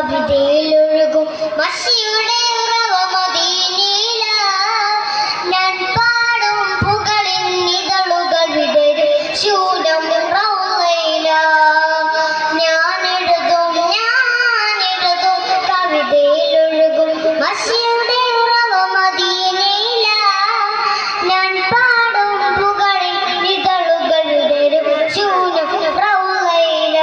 കവിതയിലൊഴുകും മഷിയുടെ ഉറവ മദീനയില ഞാൻ പാടും പുകളിൻ നിതളുകൾ വിടരും ശൂലം റൗളയില ഞാനെഴുതും കവിതയിലൊഴുകും മഷിയുടെ ഉറവ മദീനയില ഞാൻ പാടും പുകളിൻ നിതളുകൾ വിടരും ശൂലം റൗളയില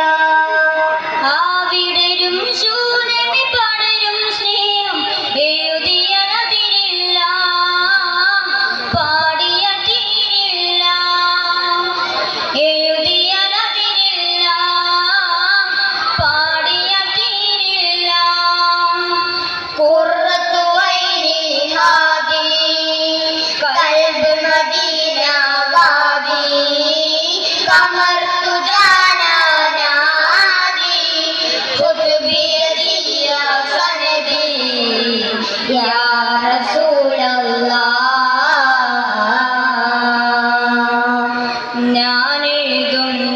ആവിടരും ശൂലമി പടരും സ്നേഹം എഴുതിയ തിരില്ല പാടിയ തീരില്ല എഴുതിയ തിരില്ല പാടിയ തീരില്ല ഖുർറത്തു ഐനി ഹാദി ഖൽബ് മദീന വാദി ഖമർതു ജാനാ നാദി ഖുത്ബി യദിയ സനദി യാ റസൂലല്ലാഹ്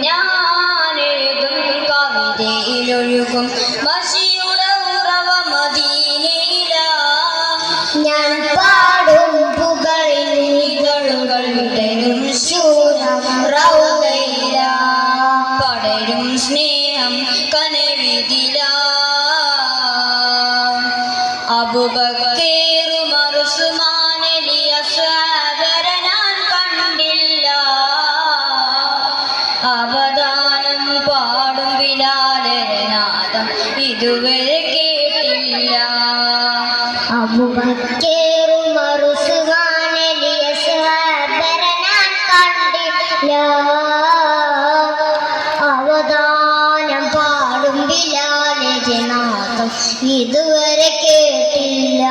ഞാനെഴുതും കവിതയിലൊഴുകും മഷിയുടെ ഉറവ മദീനയില ഞാൻ പാടും പുകളിൽ നിതളുകൾ വിടരും ശൂലം റൗളയില പടരും സ്നേഹം കനവിതില അബൂബക്കറും ഉസ്മാനലി അസ്ഹാബരെ ഞാൻ കണ്ടില്ല അവദാനം പാടും ബിലാലരെ നാദം ഇതുവരെ കേട്ടില്ല അബൂബക്കറും ഉസ്മാനലി അസ്ഹാബരെ ഞാൻ കണ്ടില്ല അവദാനം പാടും ബിലാലിന്റെ നാദം ഇതുവരെ കേട്ടില്ല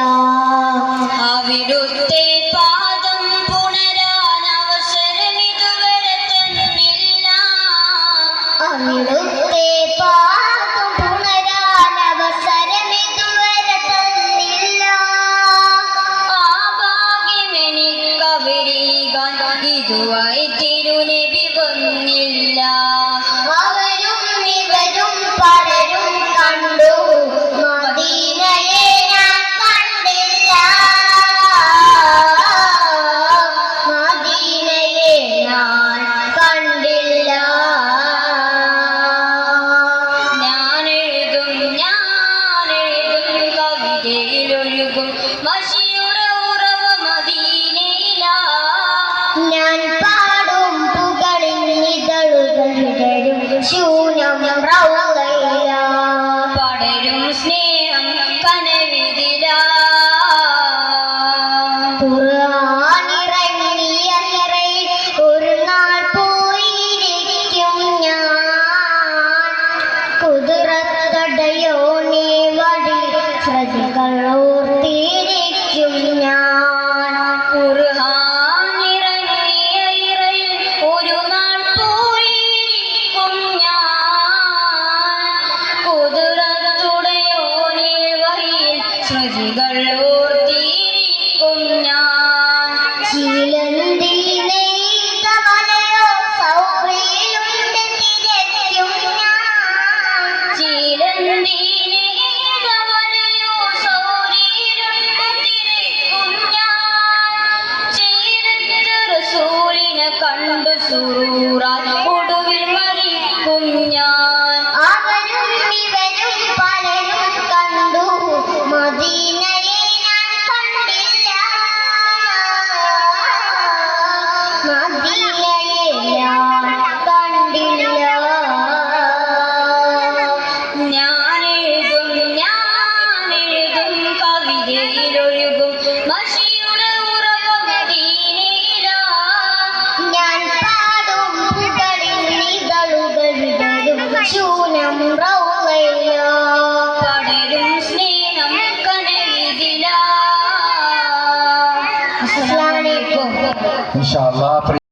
അവിടുത്തെ പാദം പുണരാൻ അവസരം ഇതുവരെ തന്നില്ല അവിടുത്തെ പാദം പുണരാൻ അവസരം ഇതുവരെ തന്നില്ല ആ ഭാഗ്യം എനിക്കവരീകാൻ ഇതുവായി തിരുനബി വന്നില്ല അവരും ഇവരും പലരും കണ്ടു മദീനയെ ഞാൻ കണ്ടില്ല മദീനയെ ഞാൻ കണ്ടില്ല ഞാനെഴുതും കവിതയിലൊഴുകും മഷിയുടെ ഉറവ മദീനയില ഞാൻ പാടും പുകളിൽ നിതളുകൾ വിടരും ശൂന്യം റൗളയില പടരും സ്നേഹം കനവിതില ഖുർആനിറങ്ങിയ നിറയിൽ ഒരു നാൾ പോയിരിക്കും ഞാൻ കുതിരത്തടയോനെ വഴി ശ്രദ്ധകൾ ഓർത്തിരിക്കും ഞാൻ ഖുർആനിറങ്ങിയ ഇറയിൽ ഒരു നാൾ പോയിരിക്കും ഞാൻ കുതിരത്തുടയോനിൽ വഴിയിൽ സ്മൃതികൾ ഓർത്തിരിക്കും ഞാൻ ചിലന്തി നെയ്ത വലയോ സൗറിയിലുണ്ട് തിരക്കും ഞാൻ ചിരന്തീനീലവനയോ സൗരീരുണ്ട് തിരക്കും ഞാൻ ചീരത്ത് റസൂലിനെ കണ്ടു സുറൂറാൽ ഒടുവിൽ മരിക്കും ഞാൻ അവരും ഇവരും പലരും കണ്ടു മദീനയെ ഞാൻ കണ്ടില്ല മദീനയെ ഞാൻ കണ്ടില്ല ഞാനെഴുതും കവിതയിലൊഴുകും മഷിയുടെ ഉറവ മദീനയില ഞാൻ പാടും പുകളിൽ നിതളുകൾ വിടരും ശൂന്യം റൗളയില പടരും സ്നേഹം കനവിതില അസ്സലാമു അലൈക്കും ഇൻഷാ അല്ലാഹ്